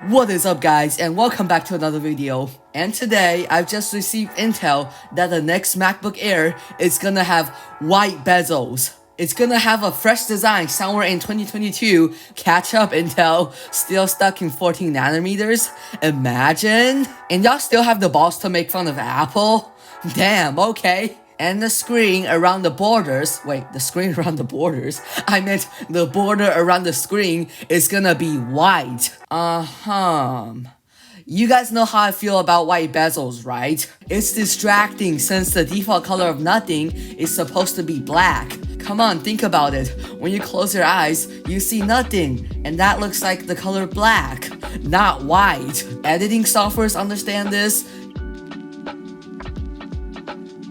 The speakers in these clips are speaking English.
What is up guys, and welcome back to another video. And today I've just received intel that the next MacBook Air is gonna have white bezels. It's gonna have a fresh design somewhere in 2022. Catch up, Intel. Still stuck in 14 nanometers? Imagine. And y'all still have the balls to make fun of Apple? Damn, okay. And the screen around the borders, I meant the border around the screen is gonna be white. You guys know how I feel about white bezels, right? It's distracting since the default color of nothing is supposed to be black. Come on, think about it. When you close your eyes, you see nothing, and that looks like the color black, not white. Editing softwares understand this.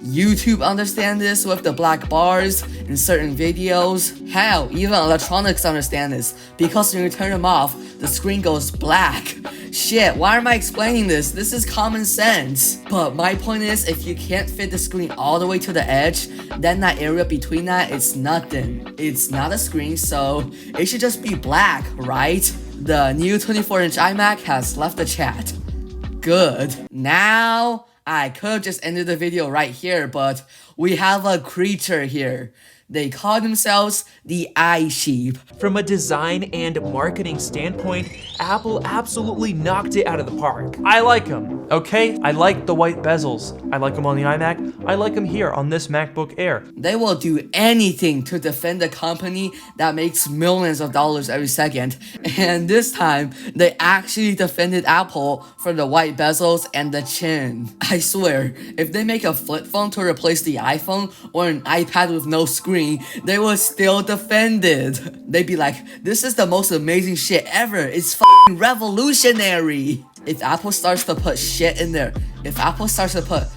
YouTube understand this with the black bars in certain videos. Hell, even electronics understand this, because when you turn them off, the screen goes black. Shit, why am I explaining this? This is common sense. But my point is, if you can't fit the screen all the way to the edge, then that area between that is nothing. It's not a screen, so it should just be black, right? The new 24-inch iMac has left the chat. Good. Now, I could just ended the video right here, but we have a creature here. They call themselves the iSheep. From a design and marketing standpoint, Apple absolutely knocked it out of the park. I like them, okay? I like the white bezels. I like them on the iMac. I like them here on this MacBook Air. They will do anything to defend a company that makes millions of dollars every second. And this time, they actually defended Apple for the white bezels and the chin. I swear, if they make a flip phone to replace the iPhone or an iPad with no screen, they will still defend it. They'd be like, this is the most amazing shit ever. It's f***ing revolutionary. If Apple starts to put shit in there, if Apple starts to put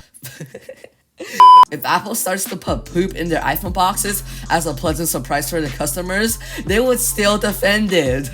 poop in their iPhone boxes as a pleasant surprise for the customers, they would still defend it.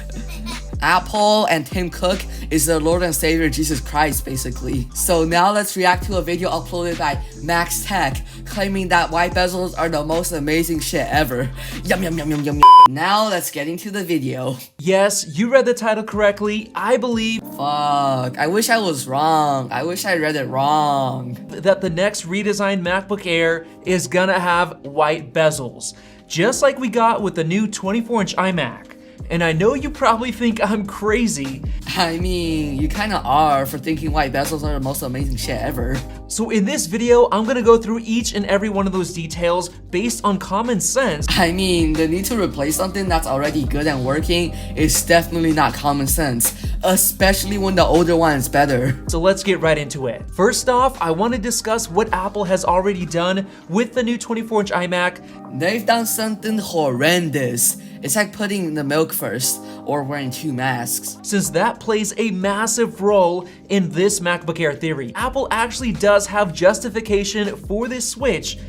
Apple and Tim Cook is the Lord and Savior Jesus Christ, basically. So now let's react to a video uploaded by Max Tech, claiming that white bezels are the most amazing shit ever. Yum yum yum yum yum. Now let's get into the video. Yes, you read the title correctly. I believe I wish I was wrong. I wish I read it wrong. That the next redesigned MacBook Air is gonna have white bezels, just like we got with the new 24-inch iMac. And I know you probably think I'm crazy. I mean, you kinda are for thinking white bezels are the most amazing shit ever. So in this video, I'm gonna go through each and every one of those details based on common sense. I mean, the need to replace something that's already good and working is definitely not common sense, especially when the older one is better. So let's get right into it. First off, I want to discuss what Apple has already done with the new 24-inch iMac. They've done something horrendous. It's like putting the milk first, or wearing 2 masks. Since that plays a massive role in this MacBook Air theory, Apple actually does have justification for this switch.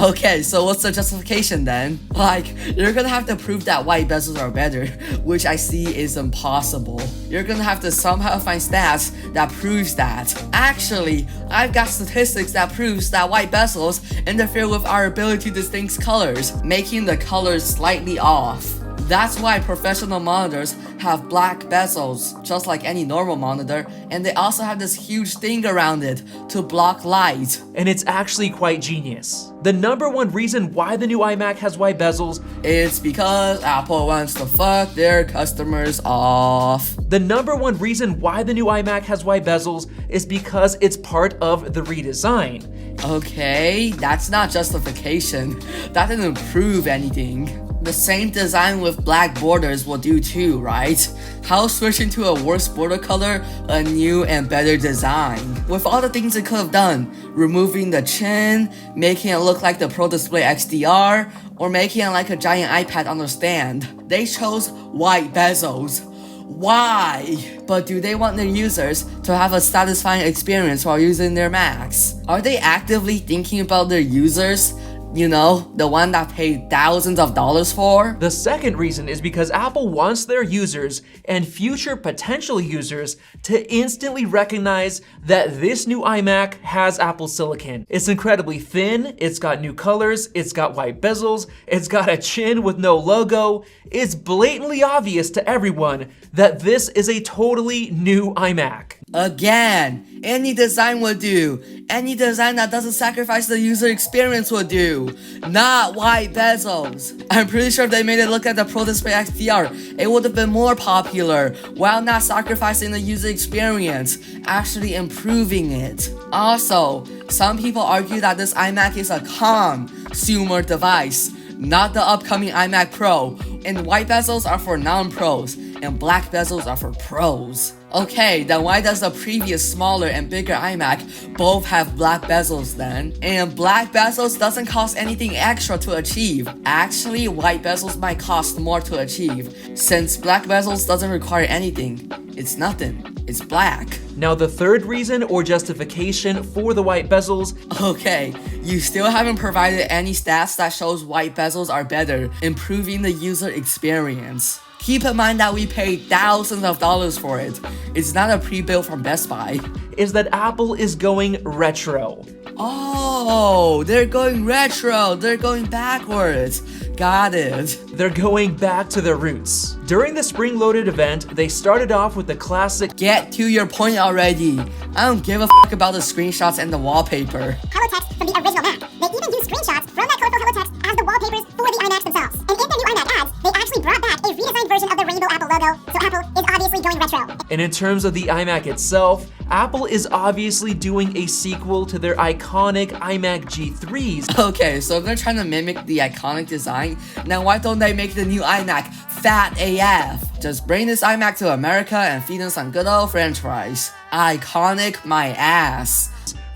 Okay, so what's the justification then? Like, you're gonna have to prove that white bezels are better, which I see is impossible. You're gonna have to somehow find stats that proves that. Actually, I've got statistics that proves that white bezels interfere with our ability to distinguish colors, making the colors slightly off. That's why professional monitors have black bezels, just like any normal monitor, and they also have this huge thing around it to block light. And it's actually quite genius. The number one reason why the new iMac has white bezels is because Apple wants to fuck their customers off. The number one reason why the new iMac has white bezels is because it's part of the redesign. Okay, that's not justification. That didn't prove anything. The same design with black borders will do too, right? How switching to a worse border color a new and better design? With all the things it could have done, removing the chin, making it look like the Pro Display XDR, or making it like a giant iPad on the stand, they chose white bezels. Why? But do they want their users to have a satisfying experience while using their Macs? Are they actively thinking about their users? You know, the one that paid thousands of dollars for? The second reason is because Apple wants their users and future potential users to instantly recognize that this new iMac has Apple Silicon. It's incredibly thin, it's got new colors, it's got white bezels, it's got a chin with no logo. It's blatantly obvious to everyone that this is a totally new iMac. Again, any design would do. Any design that doesn't sacrifice the user experience would do. Not white bezels. I'm pretty sure if they made it look like the Pro Display XDR, it would have been more popular while not sacrificing the user experience, actually improving it. Also, some people argue that this iMac is a consumer device, not the upcoming iMac Pro, and white bezels are for non-pros, and black bezels are for pros. Okay, then why does the previous smaller and bigger iMac both have black bezels then? And black bezels doesn't cost anything extra to achieve. Actually, white bezels might cost more to achieve, since black bezels doesn't require anything. It's nothing. It's black. Now the third reason or justification for the white bezels. Okay, you still haven't provided any stats that shows white bezels are better, improving the user experience. Keep in mind that we paid thousands of dollars for it. It's not a pre-built from Best Buy. Is that Apple is going retro. Oh, they're going retro. They're going backwards. Got it. They're going back to their roots. During the spring-loaded event, they started off with the classic Get to your point already. I don't give a fuck about the screenshots and the wallpaper. Holotext from the original Mac. They even use screenshots from that colorful holotext as the wallpapers for the iMacs themselves. And in their new iMac ads, they actually brought back a redesigned version of the rainbow Apple logo, so Apple is obviously going retro. And in terms of the iMac itself, Apple is obviously doing a sequel to their iconic iMac G3s. Okay, so if they're trying to mimic the iconic design, now why don't they make the new iMac fat AF? Just bring this iMac to America and feed them some good old french fries. Iconic my ass.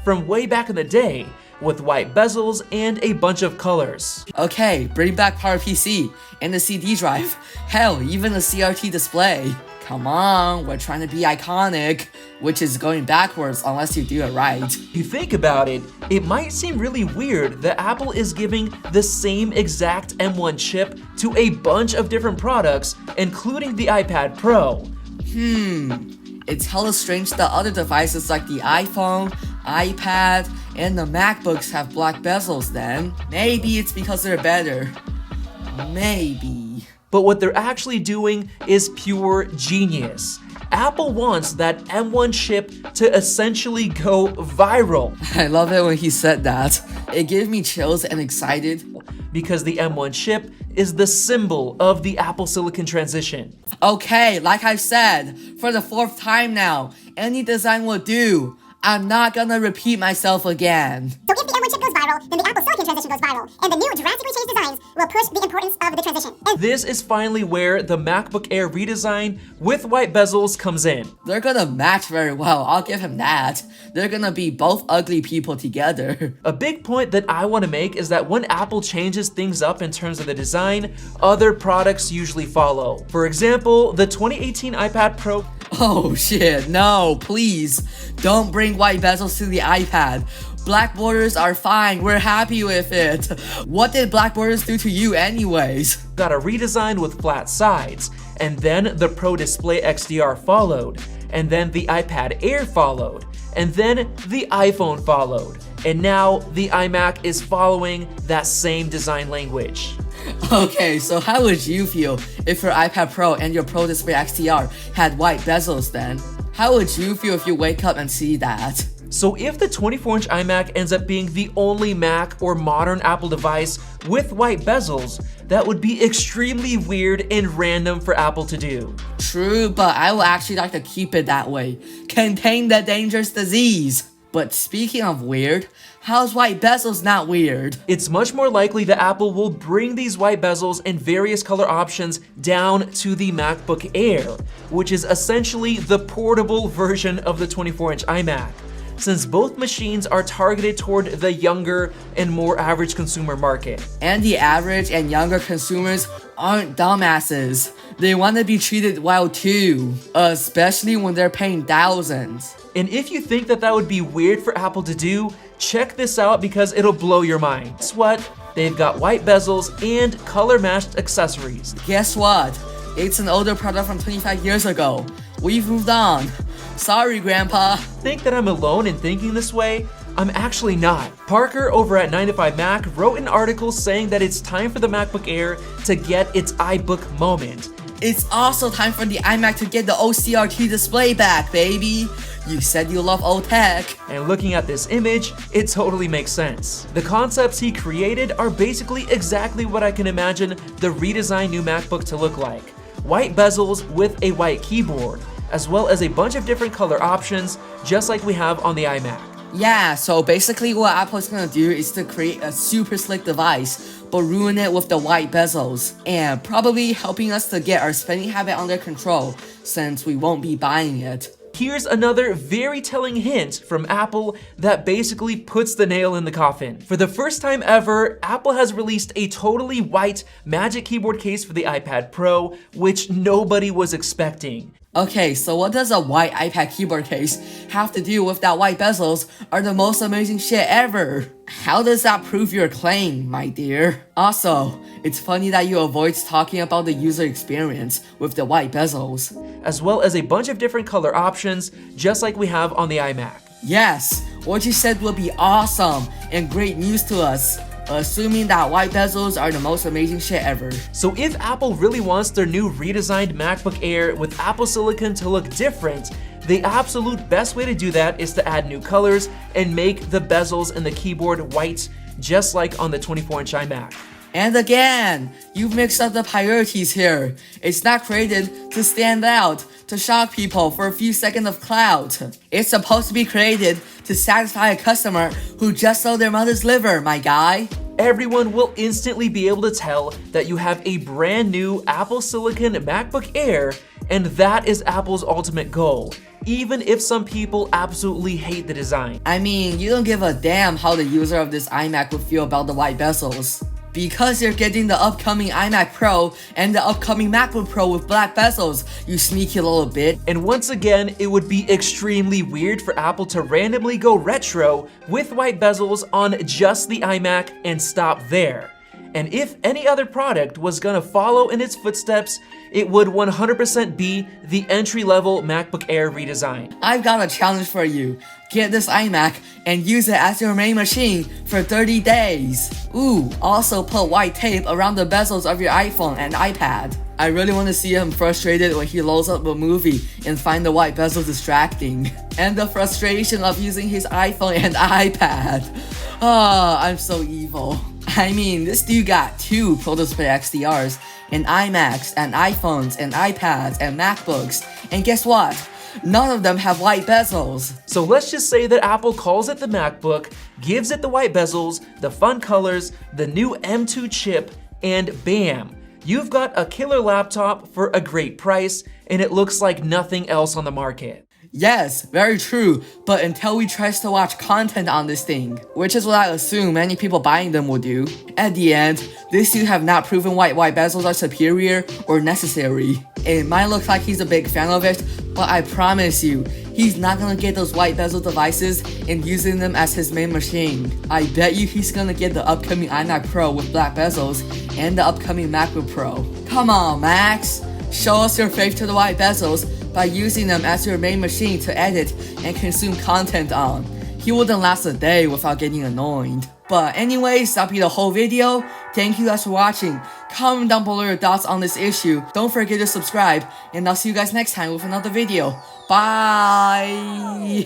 From way back in the day, with white bezels and a bunch of colors. Okay, bring back PowerPC and the CD drive. Hell, even the CRT display. Come on, we're trying to be iconic, which is going backwards unless you do it right. If you think about it, it might seem really weird that Apple is giving the same exact M1 chip to a bunch of different products, including the iPad Pro. It's hella strange that other devices like the iPhone, iPad, and the MacBooks have black bezels then. Maybe it's because they're better. Maybe. But what they're actually doing is pure genius. Apple wants that M1 chip to essentially go viral. I love it when he said that. It gave me chills and excited. Because the M1 chip is the symbol of the Apple Silicon transition. Okay, like I said, for the 4th time now, any design will do. I'm not gonna repeat myself again. So if the M1 chip goes viral, then the Apple Silicon transition goes viral, and the new drastically changed designs will push the importance of the transition. And This is finally where the MacBook Air redesign with white bezels comes in. They're gonna match very well, I'll give him that. They're gonna be both ugly people together. A big point that I want to make is that when Apple changes things up in terms of the design, other products usually follow. For example, the 2018 iPad Pro. Oh shit, no, please. Don't bring white bezels to the iPad. Black borders are fine, we're happy with it. What did black borders do to you anyways? Got a redesign with flat sides, and then the Pro Display XDR followed, and then the iPad Air followed, and then the iPhone followed, and now the iMac is following that same design language. Okay, so how would you feel if your iPad Pro and your Pro Display XDR had white bezels then? How would you feel if you wake up and see that? So if the 24-inch iMac ends up being the only Mac or modern Apple device with white bezels, that would be extremely weird and random for Apple to do. True, but I would actually like to keep it that way. Contain the dangerous disease. But speaking of weird, how's white bezels not weird? It's much more likely that Apple will bring these white bezels and various color options down to the MacBook Air, which is essentially the portable version of the 24-inch iMac, since both machines are targeted toward the younger and more average consumer market. And the average and younger consumers aren't dumbasses. They want to be treated well too, especially when they're paying thousands. And if you think that that would be weird for Apple to do, check this out because it'll blow your mind. Guess what? they've got white bezels and color-matched accessories. Guess what? It's an older product from 25 years ago. We've moved on. Sorry, Grandpa. Think that I'm alone in thinking this way? I'm actually not. Parker over at 9to5Mac wrote an article saying that it's time for the MacBook Air to get its iBook moment. It's also time for the iMac to get the OCRT display back, baby. You said you love old tech. And looking at this image, it totally makes sense. The concepts he created are basically exactly what I can imagine the redesigned new MacBook to look like. White bezels with a white keyboard, as well as a bunch of different color options, just like we have on the iMac. Yeah, so basically what Apple is gonna do is to create a super slick device, but ruin it with the white bezels, and probably helping us to get our spending habit under control, since we won't be buying it. Here's another very telling hint from Apple that basically puts the nail in the coffin. For the first time ever, Apple has released a totally white Magic Keyboard case for the iPad Pro, which nobody was expecting. Okay, so what does a white iPad keyboard case have to do with that white bezels are the most amazing shit ever? How does that prove your claim, my dear? Also, it's funny that you avoid talking about the user experience with the white bezels. As well as a bunch of different color options, just like we have on the iMac. Yes, what you said will be awesome and great news to us, assuming that white bezels are the most amazing shit ever. So if Apple really wants their new redesigned MacBook Air with Apple Silicon to look different, the absolute best way to do that is to add new colors and make the bezels and the keyboard white, just like on the 24-inch iMac. And again, you've mixed up the priorities here. It's not created to stand out, to shock people for a few seconds of clout. It's supposed to be created to satisfy a customer who just sold their mother's liver, my guy. Everyone will instantly be able to tell that you have a brand new Apple Silicon MacBook Air, and that is Apple's ultimate goal, even if some people absolutely hate the design. I mean, you don't give a damn how the user of this iMac would feel about the white bezels. Because you're getting the upcoming iMac Pro and the upcoming MacBook Pro with black bezels, you sneaky little bit. And once again, it would be extremely weird for Apple to randomly go retro with white bezels on just the iMac and stop there. And if any other product was gonna follow in its footsteps, it would 100% be the entry-level MacBook Air redesign. I've got a challenge for you. Get this iMac and use it as your main machine for 30 days. Ooh, also put white tape around the bezels of your iPhone and iPad. I really want to see him frustrated when he loads up a movie and find the white bezel distracting. And the frustration of using his iPhone and iPad. I'm so evil. I mean, this dude got 2 Pro Display XDRs, and iMacs, and iPhones, and iPads, and MacBooks. And guess what? None of them have white bezels. So let's just say that Apple calls it the MacBook, gives it the white bezels, the fun colors, the new M2 chip, and bam! You've got a killer laptop for a great price, and it looks like nothing else on the market. Yes, very true, but until we try to watch content on this thing, which is what I assume many people buying them will do, at the end, these two have not proven white bezels are superior or necessary. It might look like he's a big fan of it, but I promise you, he's not gonna get those white bezel devices and using them as his main machine. I bet you he's gonna get the upcoming iMac Pro with black bezels and the upcoming MacBook Pro. Come on, Max! Show us your faith to the white bezels by using them as your main machine to edit and consume content on. He wouldn't last a day without getting annoyed. But anyways, that'll be the whole video. Thank you guys for watching. Comment down below your thoughts on this issue. Don't forget to subscribe, and I'll see you guys next time with another video. Bye!